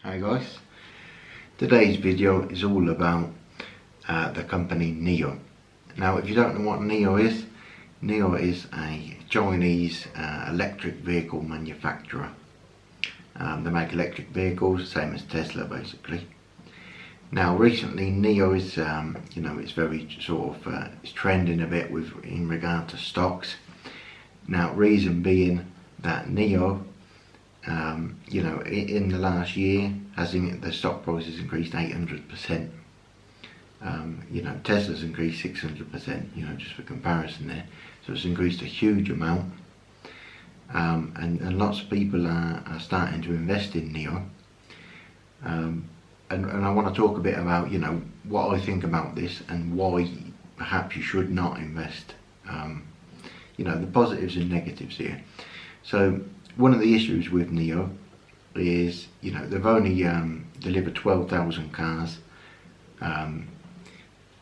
Hi guys, today's video is all about the company NIO. Now if you don't know what NIO is a Chinese electric vehicle manufacturer. They make electric vehicles, same as Tesla basically. Now recently NIO is, it's very sort of, it's trending a bit in regard to stocks. Now reason being that NIO in the last year, the stock price has increased 800%. Tesla's increased 600%, just for comparison there. So it's increased a huge amount. And lots of people are starting to invest in NIO. And I want to talk a bit about, what I think about this and why perhaps you should not invest. The positives and negatives here. So one of the issues with NIO is, they've only delivered 12,000 cars.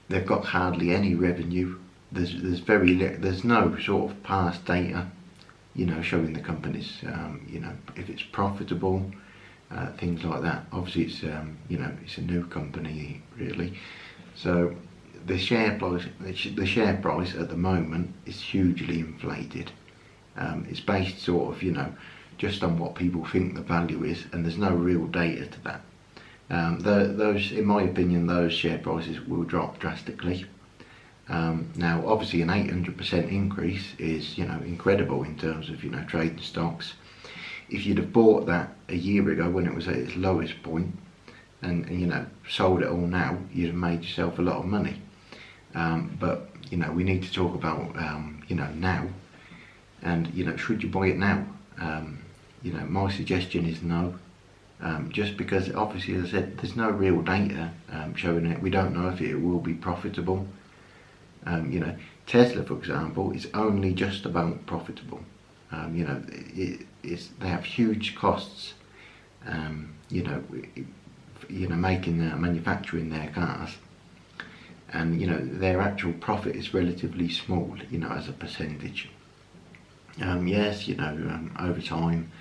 They've got hardly any revenue. There's no sort of past data, showing the companies, if it's profitable, things like that. Obviously, it's it's a new company really. So the share price at the moment is hugely inflated. It's based sort of, just on what people think the value is, and there's no real data to that. Those, in my opinion, those share prices will drop drastically. Now, obviously, an 800% increase is, incredible in terms of, trading stocks. If you'd have bought that a year ago when it was at its lowest point, and sold it all now, you'd have made yourself a lot of money. But we need to talk about now. And should you buy it now? My suggestion is no. Just because obviously, as I said, there's no real data showing it. We don't know if it will be profitable. Tesla, for example, is only just about profitable. They have huge costs. Manufacturing their cars, and their actual profit is relatively small. As a percentage. Yes, over time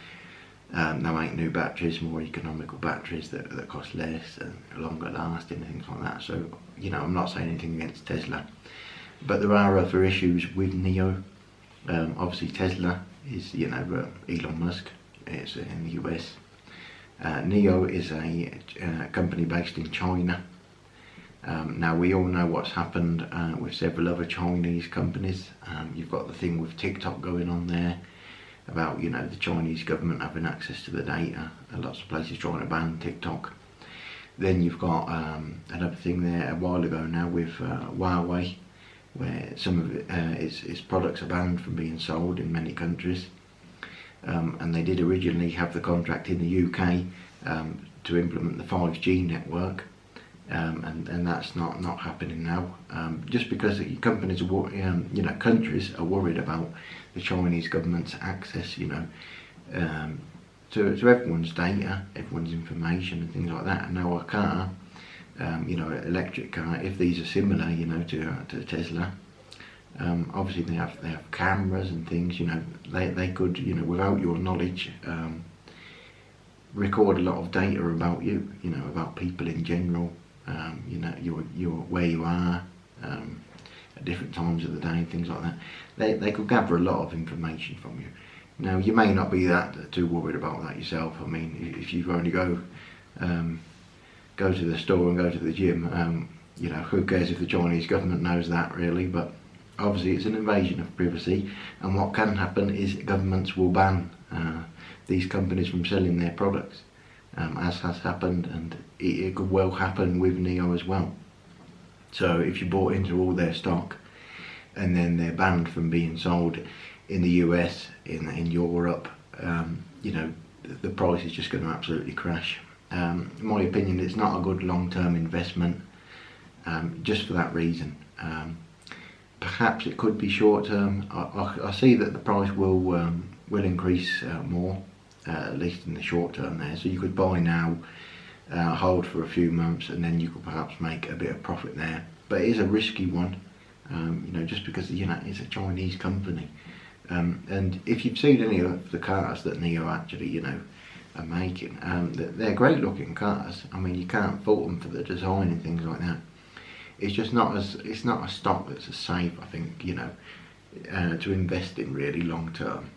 they make new batteries, more economical batteries that cost less and longer lasting and things like that. So, I'm not saying anything against Tesla, but there are other issues with NIO. Obviously Tesla is, Elon Musk. It's in the US. NIO is a company based in China. Now we all know what's happened with several other Chinese companies. You've got the thing with TikTok going on there about the Chinese government having access to the data. Lots of places trying to ban TikTok. Then you've got another thing there a while ago now with Huawei, where some of its products are banned from being sold in many countries. And they did originally have the contract in the UK to implement the 5G network. And that's not happening now, just because companies are, countries are worried about the Chinese government's access, to everyone's data, everyone's information and things like that. And now a car, an electric car, if these are similar, to Tesla, obviously they have cameras and things. They could, without your knowledge, record a lot of data about you, about people in general. Your where you are at different times of the day, things like that. They could gather a lot of information from you. Now you may not be too worried about that yourself. I mean, if you only go to the store and go to the gym, who cares if the Chinese government knows that really? But obviously it's an invasion of privacy, and what can happen is governments will ban these companies from selling their products. As has happened, and it could well happen with NIO as well. So if you bought into all their stock and then they're banned from being sold in the US, in Europe, the price is just going to absolutely crash. In my opinion, it's not a good long-term investment, just for that reason. Perhaps it could be short-term. I see that the price will increase more. At least in the short term there. So you could buy now, hold for a few months, and then you could perhaps make a bit of profit there. But it is a risky one, just because it's a Chinese company. And if you've seen any of the cars that NIO actually are making. They're great looking cars. I mean, you can't fault them for the design and things like that. It's just not it's not a stock that's as safe, I think, you know, to invest in really long term.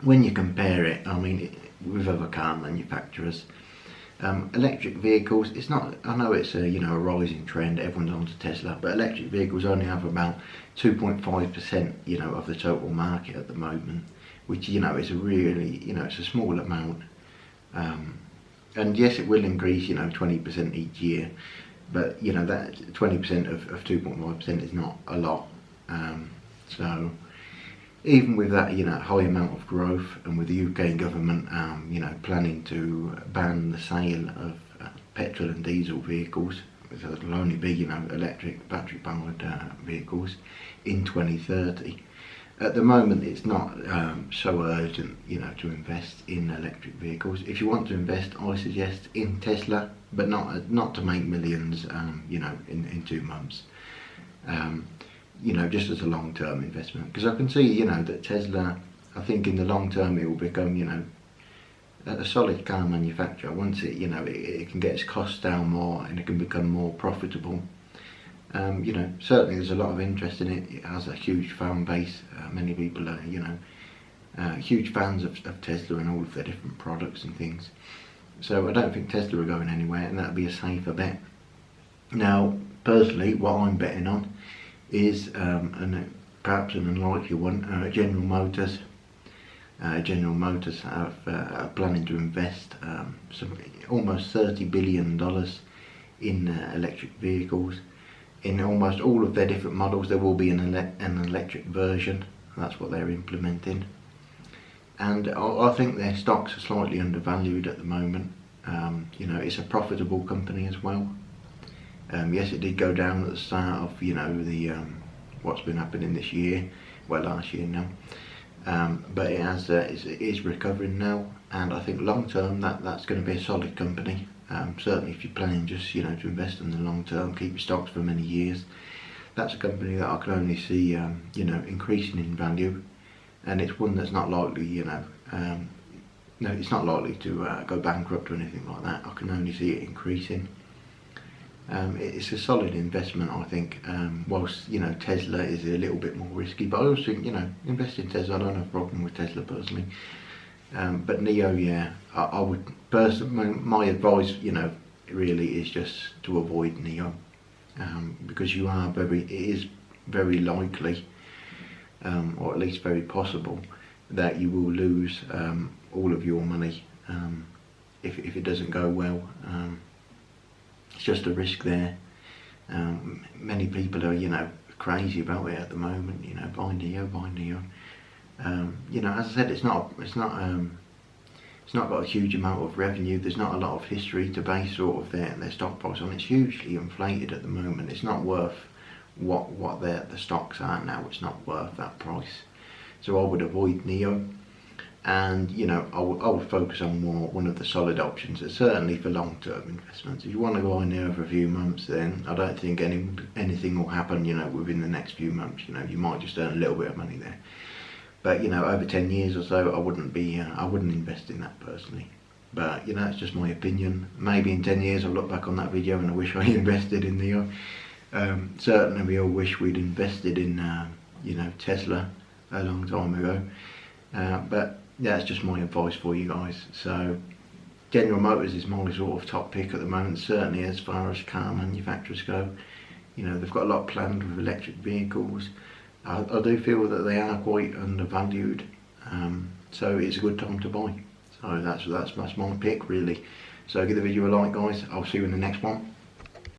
When you compare it, I mean, with other car manufacturers, electric vehicles, it's not, I know it's a, you know, a rising trend, everyone's onto Tesla, but electric vehicles only have about 2.5%, you know, of the total market at the moment, which, you know, is a really, you know, it's a small amount. And yes, it will increase, you know, 20% each year, but, you know, that 20% of 2.5% is not a lot. So even with that, you know, high amount of growth, and with the UK government, you know, planning to ban the sale of petrol and diesel vehicles, so it'll only be, you know, electric, battery-powered vehicles in 2030. At the moment, it's not so urgent, you know, to invest in electric vehicles. If you want to invest, I suggest in Tesla, but not to make millions, you know, in 2 months. You know, just as a long-term investment, because I can see, you know, that Tesla, I think in the long term it will become, you know, a solid car manufacturer. Once it, you know, it can get its costs down more and it can become more profitable. You know, certainly there's a lot of interest in it. It has a huge fan base. Many people are, you know, huge fans of Tesla and all of their different products and things. So I don't think Tesla are going anywhere, and that'd be a safer bet. Now, personally, what I'm betting on is perhaps an unlikely one, General Motors. General Motors are planning to invest almost $30 billion in electric vehicles. In almost all of their different models, there will be an electric version. That's what they're implementing. And I think their stocks are slightly undervalued at the moment. You know, it's a profitable company as well. Yes, it did go down at the start of, you know, the what's been happening this year, well, last year now, but it is recovering now, and I think long term that's going to be a solid company. Certainly, if you're planning just, you know, to invest in the long term, keep your stocks for many years, that's a company that I can only see, you know, increasing in value, and it's one that's not likely, you know, no, it's not likely to go bankrupt or anything like that. I can only see it increasing. It's a solid investment, I think, whilst, you know, Tesla is a little bit more risky, but I also think, you know, invest in Tesla. I don't have a problem with Tesla personally, but NIO, yeah, I would personally, my advice, you know, really is just to avoid NIO, because it is very likely, or at least very possible, that you will lose all of your money if it doesn't go well. It's just a risk there. Many people are, you know, crazy about it at the moment. You know, buy NIO, buy NIO. You know, as I said, it's not got a huge amount of revenue. There's not a lot of history to base sort of their stock price on. It's hugely inflated at the moment. It's not worth what the stocks are now. It's not worth that price. So I would avoid NIO. And, you know, I would focus on one of the solid options, certainly for long-term investments. If you want to go in there for a few months, then I don't think anything will happen, you know, within the next few months. You know, you might just earn a little bit of money there. But, you know, over 10 years or so, I wouldn't invest in that personally. But, you know, that's just my opinion. Maybe in 10 years I'll look back on that video and I wish I invested in NIO. Certainly we all wish we'd invested in, you know, Tesla a long time ago. But yeah, it's just my advice for you guys. So General Motors is my sort of top pick at the moment, certainly as far as car manufacturers go. You know, they've got a lot planned with electric vehicles. I do feel that they are quite undervalued, so it's a good time to buy. So that's my pick really. So give the video a like, guys. I'll see you in the next one.